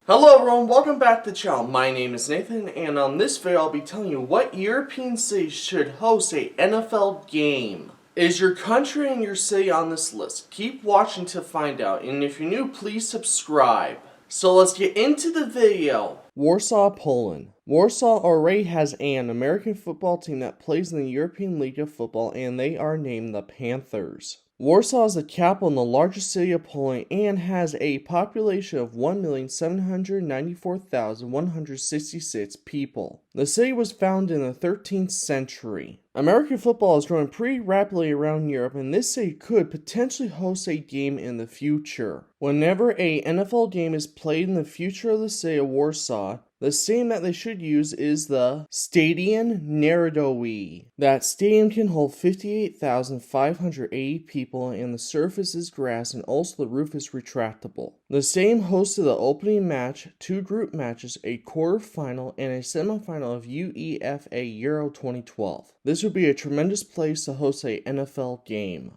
Hello everyone, welcome back to the channel. My name is Nathan, and on this video I'll be telling you what European city should host a NFL game. Is your country and your city on this list? Keep watching to find out, and if you're new, please subscribe. So let's get into the video. Warsaw, Poland. Warsaw already has an American football team that plays in the European League of Football, and they are named the Panthers. Warsaw is the capital and the largest city of Poland and has a population of 1,794,166 people. The city was founded in the 13th century. American football is growing pretty rapidly around Europe, and this city could potentially host a game in the future. Whenever an NFL game is played in the future of the city of Warsaw, the stadium that they should use is the Stadion Narodowy. That stadium can hold 58,580 people, and the surface is grass, and also the roof is retractable. The stadium hosted the opening match, 2 group matches, a quarterfinal, and a semifinal of UEFA Euro 2012. This would be a tremendous place to host an NFL game.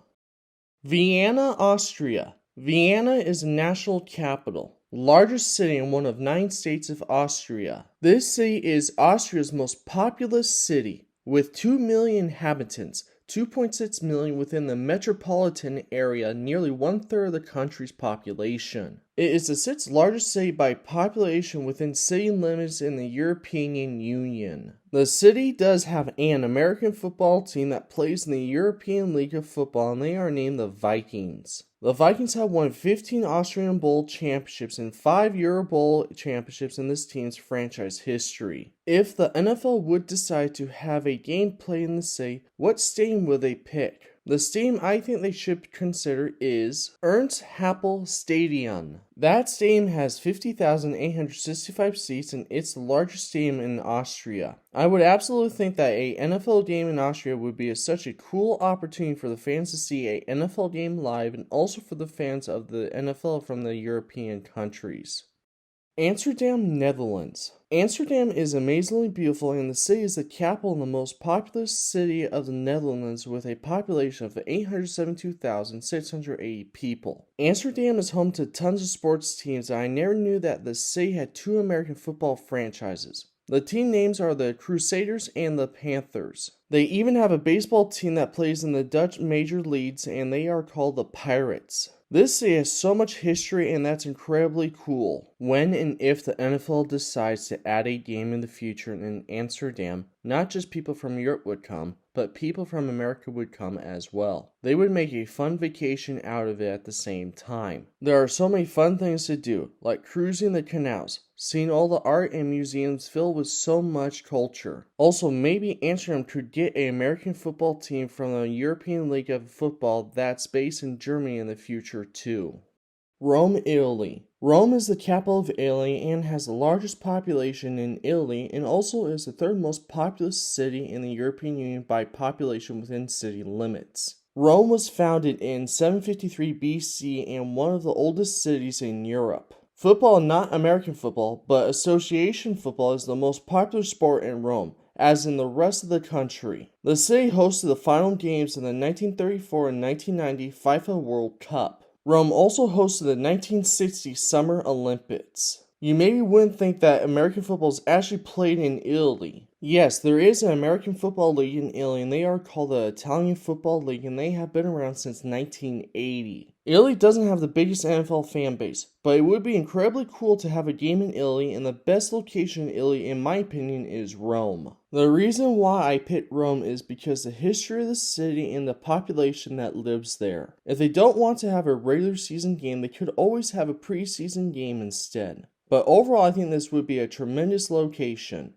Vienna, Austria. Vienna is the national capital, largest city in one of 9 states of Austria. This city is Austria's most populous city, with 2 million inhabitants, 2.6 million within the metropolitan area, nearly 1/3 of the country's population. It is the 6th largest city by population within city limits in the European Union. The city does have an American football team that plays in the European League of Football, and they are named the Vikings. The Vikings have won 15 Austrian Bowl championships and 5 Euro Bowl championships in this team's franchise history. If the NFL would decide to have a game played in the city, what stadium would they pick? The stadium I think they should consider is Ernst Happel Stadion. That stadium has 50,865 seats, and it's the largest stadium in Austria. I would absolutely think that a NFL game in Austria would be such a cool opportunity for the fans to see a NFL game live, and also for the fans of the NFL from the European countries. Amsterdam, Netherlands. Amsterdam is amazingly beautiful, and the city is the capital and the most populous city of the Netherlands, with a population of 872,680 people. Amsterdam is home to tons of sports teams, and I never knew that the city had 2 American football franchises. The team names are the Crusaders and the Panthers. They even have a baseball team that plays in the Dutch major leagues, and they are called the Pirates. This city has so much history, and that's incredibly cool. When and if the NFL decides to add a game in the future in Amsterdam, not just people from Europe would come, but people from America would come as well. They would make a fun vacation out of it at the same time. There are so many fun things to do, like cruising the canals, seeing all the art and museums filled with so much culture. Also, maybe Amsterdam could get an American football team from the European League of Football that's based in Germany in the future too. Rome, Italy. Rome is the capital of Italy and has the largest population in Italy, and also is the 3rd most populous city in the European Union by population within city limits. Rome was founded in 753 BC and one of the oldest cities in Europe. Football, not American football, but association football, is the most popular sport in Rome, as in the rest of the country. The city hosted the final games in the 1934 and 1990 FIFA World Cup. Rome also hosted the 1960 Summer Olympics. You maybe wouldn't think that American football is actually played in Italy. Yes, there is an American football league in Italy, and they are called the Italian Football League, and they have been around since 1980. Italy doesn't have the biggest NFL fan base, but it would be incredibly cool to have a game in Italy, and the best location in Italy, in my opinion, is Rome. The reason why I picked Rome is because the history of the city and the population that lives there. If they don't want to have a regular season game, they could always have a preseason game instead. But overall, I think this would be a tremendous location.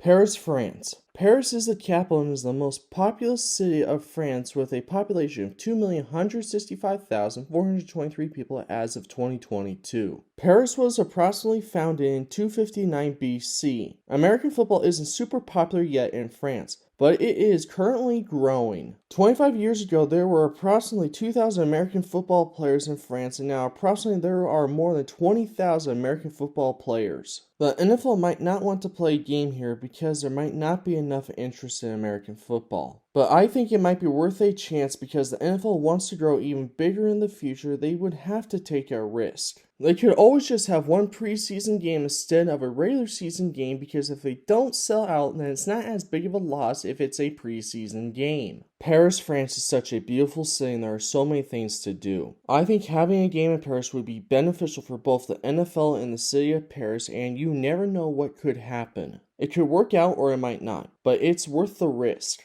Paris, France. Paris is the capital and is the most populous city of France, with a population of 2,165,423 people as of 2022. Paris was approximately founded in 259 BC. American football isn't super popular yet in France, but it is currently growing. 25 years ago, there were approximately 2,000 American football players in France, and now approximately there are more than 20,000 American football players. The NFL might not want to play a game here because there might not be enough interest in American football. But I think it might be worth a chance because the NFL wants to grow even bigger in the future. They would have to take a risk. They could always just have one preseason game instead of a regular season game, because if they don't sell out, then it's not as big of a loss if it's a preseason game. Paris, France is such a beautiful city and there are so many things to do. I think having a game in Paris would be beneficial for both the NFL and the city of Paris, and you never know what could happen. It could work out or it might not, but it's worth the risk.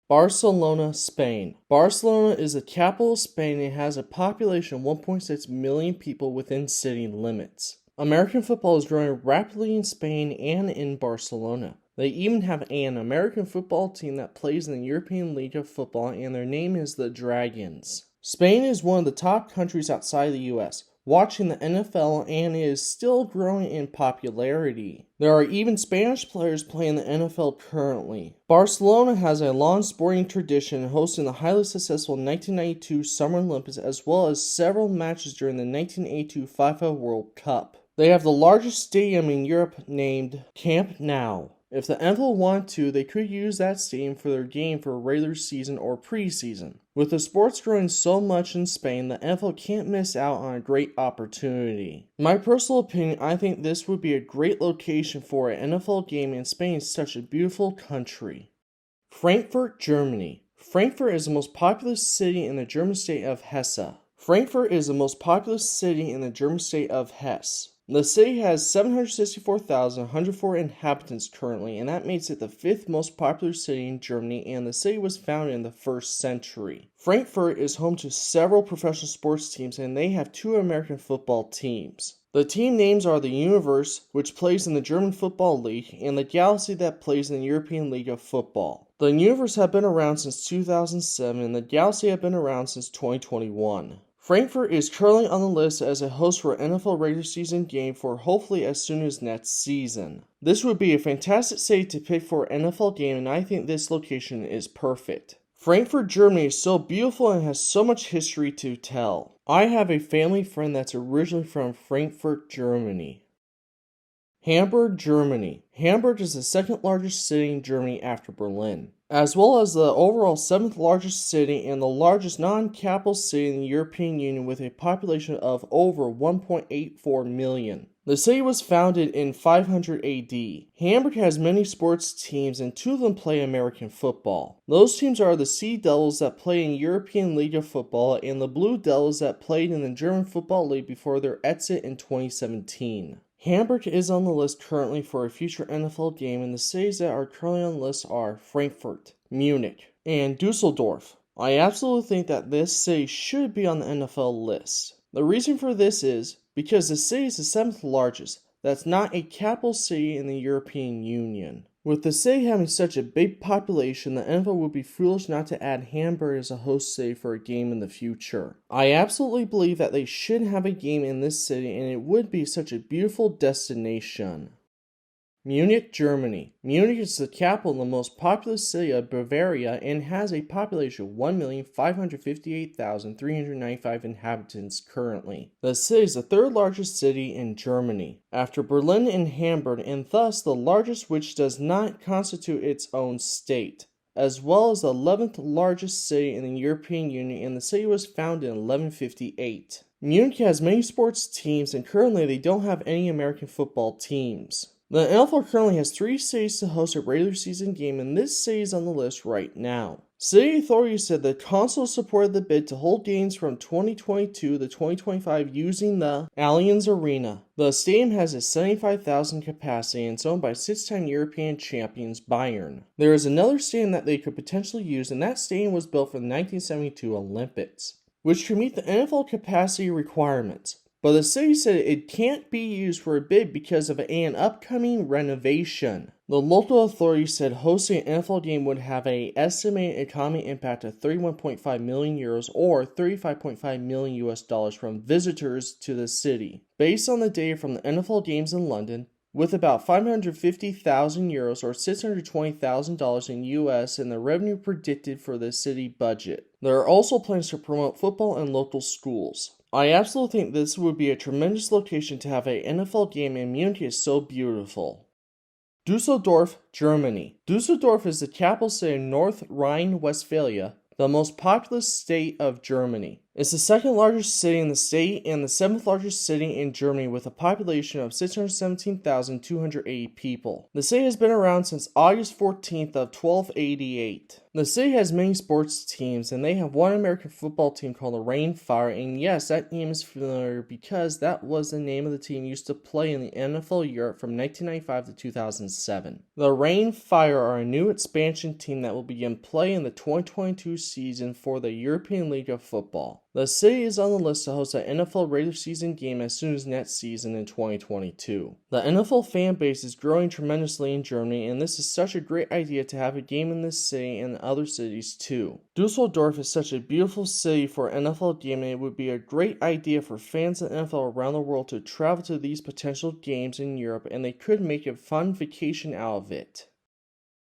Barcelona, Spain. Barcelona is the capital of Spain and has a population of 1.6 million people within city limits. American football is growing rapidly in Spain and in Barcelona. They even have an American football team that plays in the European League of Football, and their name is the Dragons. Spain is one of the top countries outside the US, watching the NFL, and is still growing in popularity. There are even Spanish players playing the NFL currently. Barcelona has a long sporting tradition, hosting the highly successful 1992 Summer Olympics as well as several matches during the 1982 FIFA World Cup. They have the largest stadium in Europe named Camp Nou. If the NFL wanted to, they could use that stadium for their game for regular season or preseason. With the sports growing so much in Spain, the NFL can't miss out on a great opportunity. In my personal opinion, I think this would be a great location for an NFL game, and Spain is such a beautiful country. Frankfurt, Germany. Frankfurt is the most populous city in the German state of Hesse. Frankfurt is the most populous city in the German state of Hesse. The city has 764,104 inhabitants currently, and that makes it the 5th most popular city in Germany, and the city was founded in the 1st century. Frankfurt is home to several professional sports teams, and they have 2 American football teams. The team names are the Universe, which plays in the German Football League, and the Galaxy that plays in the European League of Football. The Universe have been around since 2007, and the Galaxy have been around since 2021. Frankfurt is currently on the list as a host for an NFL regular season game for hopefully as soon as next season. This would be a fantastic city to pick for an NFL game, and I think this location is perfect. Frankfurt, Germany is so beautiful and has so much history to tell. I have a family friend that's originally from Frankfurt, Germany. Hamburg, Germany. Hamburg is the 2nd largest city in Germany after Berlin, as well as the overall 7th largest city and the largest non-capital city in the European Union with a population of over 1.84 million. The city was founded in 500 AD. Hamburg has many sports teams, and 2 of them play American football. Those teams are the Sea Devils that play in European League of Football and the Blue Devils that played in the German Football League before their exit in 2017. Hamburg is on the list currently for a future NFL game, and the cities that are currently on the list are Frankfurt, Munich, and Düsseldorf. I absolutely think that this city should be on the NFL list. The reason for this is because the city is the 7th largest. That's not a capital city in the European Union. With the city having such a big population, the NFL would be foolish not to add Hamburg as a host city for a game in the future. I absolutely believe that they should have a game in this city, and it would be such a beautiful destination. Munich, Germany. Munich is the capital and the most populous city of Bavaria and has a population of 1,558,395 inhabitants currently. The city is the 3rd largest city in Germany, after Berlin and Hamburg, and thus the largest, which does not constitute its own state, as well as the 11th largest city in the European Union, and the city was founded in 1158. Munich has many sports teams, and currently they don't have any American football teams. The NFL currently has 3 cities to host a regular season game, and this city is on the list right now. City authorities said the council supported the bid to hold games from 2022 to 2025 using the Allianz Arena. The stadium has a 75,000 capacity and it's owned by 6-time European champions Bayern. There is another stadium that they could potentially use, and that stadium was built for the 1972 Olympics, which could meet the NFL capacity requirements. But the city said it can't be used for a bid because of an upcoming renovation. The local authorities said hosting an NFL game would have an estimated economic impact of 31.5 million euros or $35.5 million US from visitors to the city. Based on the data from the NFL games in London, with about 550,000 euros or $620,000 in US in the revenue predicted for the city budget. There are also plans to promote football in local schools. I absolutely think this would be a tremendous location to have an NFL game, and Munich is so beautiful. Düsseldorf, Germany. Düsseldorf is the capital city of North Rhine-Westphalia, the most populous state of Germany. It's the second largest city in the state and the seventh largest city in Germany with a population of 617,280 people. The city has been around since August 14th of 1288. The city has many sports teams, and they have one American football team called the Rain Fire, and yes, that name is familiar because that was the name of the team used to play in the NFL Europe from 1995 to 2007. The Rain Fire are a new expansion team that will begin play in the 2022 season for the European League of Football. The city is on the list to host an NFL regular season game as soon as next season in 2022. The NFL fan base is growing tremendously in Germany, and this is such a great idea to have a game in this city and other cities too. Düsseldorf is such a beautiful city for an NFL game, and it would be a great idea for fans of NFL around the world to travel to these potential games in Europe, and they could make a fun vacation out of it.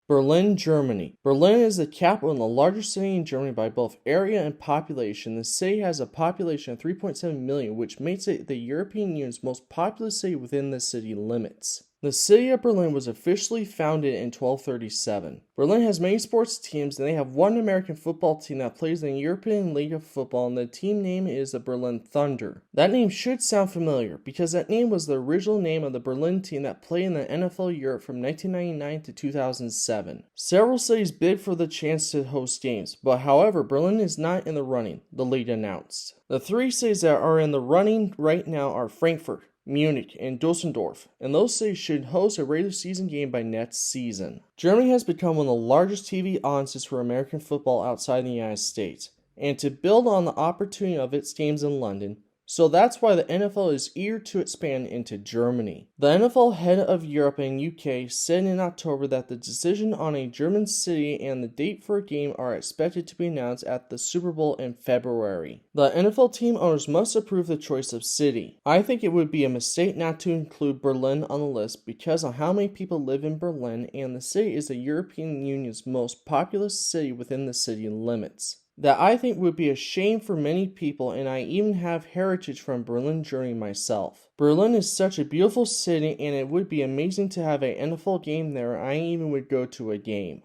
Berlin, Germany. Berlin is the capital and the largest city in Germany by both area and population. The city has a population of 3.7 million, which makes it the European Union's most populous city within the city limits. The city of Berlin was officially founded in 1237. Berlin has many sports teams, and they have one American football team that plays in the European League of Football, and the team name is the Berlin Thunder. That name should sound familiar, because that name was the original name of the Berlin team that played in the NFL Europe from 1999 to 2007. Several cities bid for the chance to host games, but however, Berlin is not in the running, the league announced. The three cities that are in the running right now are Frankfurt, Munich, and Düsseldorf, and those cities should host a regular season game by next season. Germany has become one of the largest TV audiences for American football outside the United States, and to build on the opportunity of its games in London, so that's why the NFL is eager to expand into Germany. The NFL head of Europe and UK said in October that the decision on a German city and the date for a game are expected to be announced at the Super Bowl in February. The NFL team owners must approve the choice of city. I think it would be a mistake not to include Berlin on the list because of how many people live in Berlin, and the city is the European Union's most populous city within the city limits. That I think would be a shame for many people, and I even have heritage from Berlin, Germany myself. Berlin is such a beautiful city, and it would be amazing to have an NFL game there. I even would go to a game.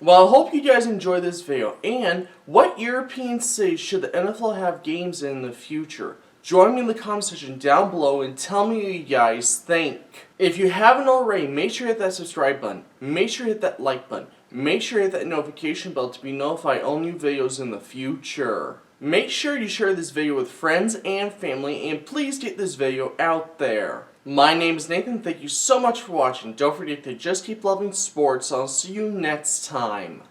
Well, I hope you guys enjoyed this video, and what European cities should the NFL have games in the future? Join me in the comment section down below and tell me what you guys think. If you haven't already, make sure you hit that subscribe button. Make sure you hit that like button. Make sure you hit that notification bell to be notified of all new videos in the future. Make sure you share this video with friends and family, and please get this video out there. My name is Nathan. Thank you so much for watching. Don't forget to just keep loving sports. I'll see you next time.